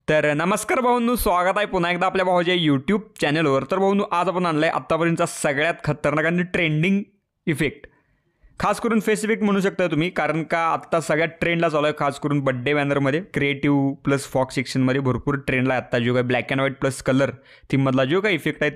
तर नमस्कार भाऊंनो, स्वागत आहे पुन्हा एकदा आपल्या भावाच्या यूट्यूब चॅनलवर। तर भाऊंनो, आज आपण आणलाय आत्तापर्यंतचा सगळ्यात खतरनाक आणि ट्रेंडिंग इफेक्ट, खास करून फेस इफेक्ट म्हणू शकता तुम्ही, कारण का आत्ता सगळ्यात ट्रेंडला चालू आहे। खास करून बड्डे बॅनरमध्ये क्रिएटिव्ह प्लस फॉक्स सेक्शनमध्ये भरपूर ट्रेंडला आहे आत्ता जो काय black and white plus colour थीममधला जो काय इफेक्ट आहे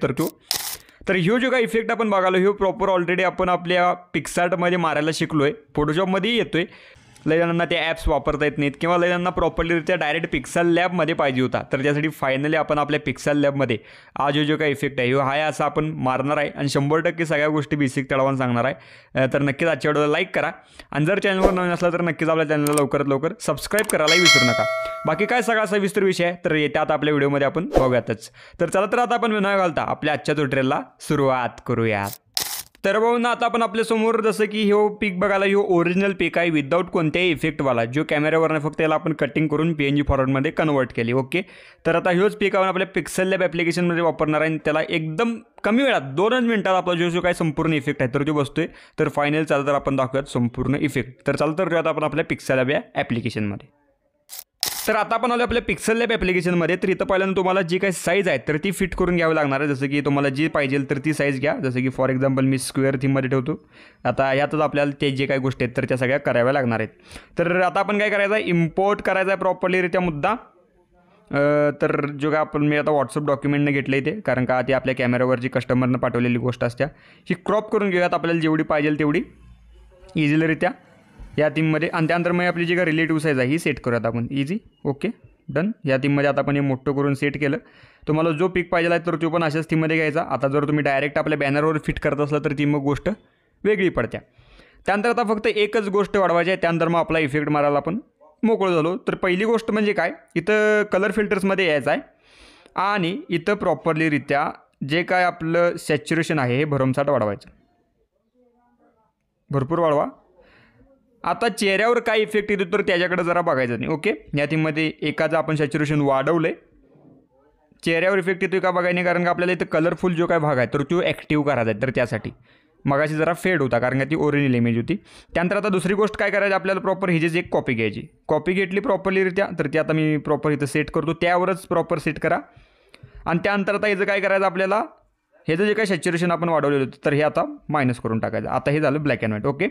तर ह्यो जो काय इफेक्ट आपण बघालो ह्यो प्रॉपर ऑलरेडी आपण आपल्या पिक्सार्टमध्ये मारायला शिकलो आहे, फोटोशॉपमध्ये येतो आहे। लय जणांना ते ॲप्स वापरता येत नाहीत किंवा लय जणांना प्रॉपरलीरित्या डायरेक्ट पिक्सल लॅबमध्ये पाहिजे होता, तर त्यासाठी फायनली आपण आपल्या पिक्सल लॅबमध्ये आज जो काय इफेक्ट आहे ह्यो आहे असा आपण मारणार आहे आणि 100% सगळ्या गोष्टी बेसिक तळावून सांगणार आहे। तर नक्कीच आजच्या व्हिडिओला लाईक करा आणि जर चॅनलवर नवीन असला तर नक्कीच आपल्या चॅनलला लवकरात लवकर सबस्क्राईब करायलाही विसरू नका। बाकी काय सगळा सविस्तर विषय आहे तर येत्या आता आपल्या व्हिडिओमध्ये आपण बघूयातच। तर चला तर आता आपण विना घालता आपल्या आजच्या ट्युटोरियलला सुरुवात करूयात। तर भाऊंना आता आपण आपल्यासमोर जसं की ह्यो पिक बघायला ह्यो ओरिजिनल पिक आहे विदाऊट कोणत्याही इफेक्टवाला, जो कॅमेऱ्यावरनं फक्त याला आपण कटिंग करून PNG फॉर्मॅटमध्ये कन्वर्ट केली। ओके, तर आता ह्योच पिक आपण आपल्या पिक्सल लॅब ॲप्लिकेशनमध्ये वापरणार आहे आणि त्याला एकदम कमी वेळात 2 मिनिटात आपला जो काय संपूर्ण इफेक्ट आहे तर तो बसतोय। तर फायनल चालतं तर आपण दाखवूयात संपूर्ण इफेक्ट। तर चालतं तर आता आपण आपल्या पिक्सल लॅब या ॲप्लिकेशनमध्ये। तर आता आपण आलो आपल्या पिक्सल लॅब ॲप्लिकेशनमध्ये। तर इथं पहिल्यांदा तुम्हाला जी काही साईज आहे तर ती फिट करून घ्यावी लागणार आहे, जसं की तुम्हाला जी पाहिजे तर ती साईज घ्या। जसं की फॉर एक्झाम्पल मी स्क्वेअर थीममध्ये ठेवतो। आता यातच आपल्याला ते जे काही गोष्टी आहेत तर त्या सगळ्या कराव्या लागणार आहेत। तर आता आपण काय करायचं आहे, इम्पोर्ट करायचा आहे प्रॉपरलीरित्या मुद्दा। तर जो काय आपण मी आता व्हॉट्सअप डॉक्युमेंटने घेतलं इथे, कारण का ती आपल्या कॅमेऱ्यावरची कस्टमरनं पाठवलेली गोष्ट असते, ही क्रॉप करून घेऊयात आपल्याला जेवढी पाहिजे तेवढी इझिलीरित्या या थीममध्ये। आणि त्यानंतर मग आपली जी काय रिलेटिव्ह साईज आहे ही सेट करूयात आपण इझी। Okay done. या थीममध्ये आता आपण हे मोठं करून सेट केलं। तुम्हाला जो पिक पाहिजे आहे तर तो पण अशाच थीममध्ये घ्यायचा। आता जर तुम्ही डायरेक्ट आपल्या बॅनरवर फिट करत असला तर ती मग गोष्ट वेगळी पडते। त्यानंतर आता फक्त एकच गोष्ट वाढवायची आहे, त्यानंतर मग आपला इफेक्ट मारायला आपण मोकळं झालो। तर पहिली गोष्ट म्हणजे काय, इथं कलर फिल्टर्समध्ये यायचं आहे आणि इथं प्रॉपरलीरित्या जे काय आपलं सॅच्युरेशन आहे हे भरमसाठ वाढवायचं, भरपूर वाढवा। आता चेहऱ्यावर काय इफेक्ट येतो तर त्याच्याकडे जरा बघायचं नाही। ओके, या थीममध्ये एकाचं आपण सॅच्युरेशन वाढवलं आहे, चेहऱ्यावर इफेक्ट येतो का बघायला नाही, कारण का आपल्याला इथं कलरफुल जो काय भाग आहे तर तो ॲक्टिव्ह करायचा आहे। तर त्यासाठी मगाशी जरा फेड होता कारण का ती ओरिजिनल इमेज होती। त्यानंतर आता दुसरी गोष्ट काय करायची, आपल्याला प्रॉपर ह्याची एक कॉपी घ्यायची। कॉपी घेतली प्रॉपरलीरित्या तर ती आता मी प्रॉपर इथं सेट करतो, त्यावरच प्रॉपर सेट करा। आणि त्यानंतर आता ह्याचं काय करायचं, आपल्याला ह्याचं जे काही सॅच्युरेशन आपण वाढवलेलं होतं तर हे आता मायनस करून टाकायचं। आता हे झालं ब्लॅक अँड व्हाईट। ओके,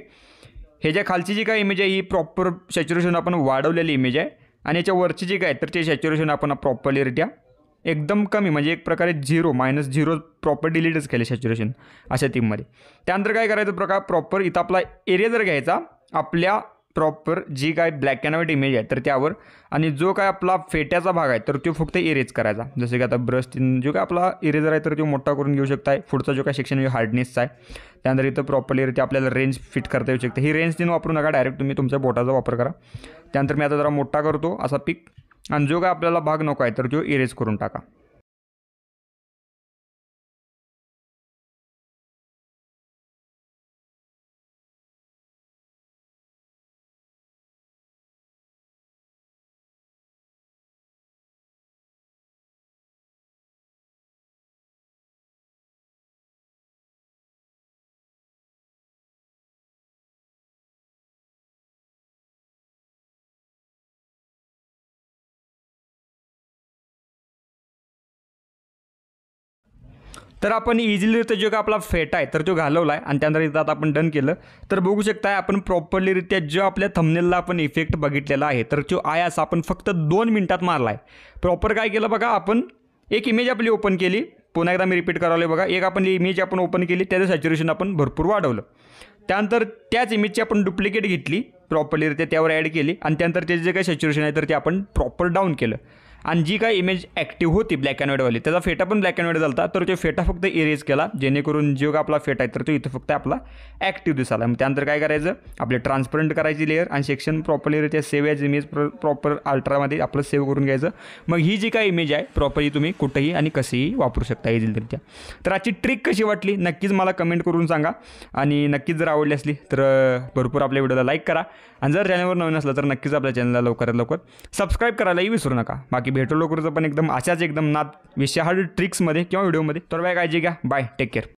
हे ज्या खालची जी काय इमेज आहे ही प्रॉपर सॅच्युरेशन आपण वाढवलेली इमेज आहे आणि याच्या वरची जी काय तर ते सॅच्युरेशन आपण प्रॉपरलीरित्या एकदम कमी, म्हणजे एक प्रकारे -0 प्रॉपर डिलीटच केले सॅच्युरेशन अशा थीममध्ये। त्यानंतर काय करायचं प्रॉपर इथं आपला एरेजर घ्यायचा आपल्या प्रॉपर जी काय ब्लॅक अँड व्हाईट इमेज आहे तर त्यावर, आणि जो काय आपला फेट्याचा भाग आहे तर तो फक्त इरेज करायचा। जसं की आता ब्रश जो काय आपला इरेजर आहे तर तो मोठा करून घेऊ शकता। पुढचा जो काय सेक्शन आहे हार्डनेसचा आहे। त्यानंतर इथं प्रॉपरलीरित्या आपल्याला रेंज फिट करता येऊ शकते। ही रेंज तीन वापरू नका, डायरेक्ट तुम्ही तुमच्या बोटाचा वापर करा। त्यानंतर मी आता जरा मोठा करतो असा पिक, आणि जो काय आपल्याला भाग नको आहे तर तो इरेज करून टाका। तर आपण इझिलीरित्या जो काय आपला फेटा आहे तर तो घालवला आहे आणि त्यानंतर इथं आता आपण डन केलं तर बघू शकता आपण प्रॉपरलीरित्या जो आपल्या थंबनेलला आपण इफेक्ट बघितलेला आहे तर तो आहे असा आपण फक्त 2 मिनिटात मारला आहे। प्रॉपर काय केलं बघा, आपण एक इमेज आपली ओपन केली, पुन्हा एकदा मी रिपीट करावलं बघा, एक आपण इमेज आपण ओपन केली, त्याचं सॅच्युरेशन आपण भरपूर वाढवलं। त्यानंतर त्याच इमेजची आपण डुप्लिकेट घेतली, प्रॉपरलीरित्या त्यावर ॲड केली आणि त्यानंतर त्याचे जे काही सॅच्युरेशन आहे तर ते आपण प्रॉपर डाऊन केलं। आणि जी काय इमेज ॲक्टिव्ह होती ब्लॅक अँड व्हाईटवाली त्याचा फेटा पण ब्लॅक अँड व्हाईट झाला तर तो फेटा फक्त इरेज केला, जेणेकरून जो आपला फेटा आहे तर तो इथं फक्त आपला ॲक्टिव्ह दिसाला। मग त्यानंतर काय करायचं, आपले ट्रान्सपरंट करायची लेअर आणि सेक्शन प्रॉपरलीरित्या सेव्ह ॲज इमेज प्रॉपर अल्ट्रामध्ये आपलं सेव्ह करून घ्यायचं। मग ही जी काय इमेज आहे प्रॉपरली तुम्ही कुठेही आणि कशीही वापरू शकता इझिलीरित्या। तर आजची ट्रिक कशी वाटली नक्कीच मला कमेंट करून सांगा, आणि नक्कीच जर आवडली असली तर भरपूर आपल्या व्हिडिओला लाईक करा, आणि जर चॅनलवर नवीन असलं तर नक्कीच आपल्या चॅनलला लवकरात लवकर सबस्क्राईब करायलाही विसरू नका। बाकी भेटू लवकरच आपण एकदम अशाच एकदम नाद विषयाहार्ड ट्रिक्समध्ये किंवा व्हिडिओमध्ये। तर बाय, काळजी घ्या, बाय, टेक केअर।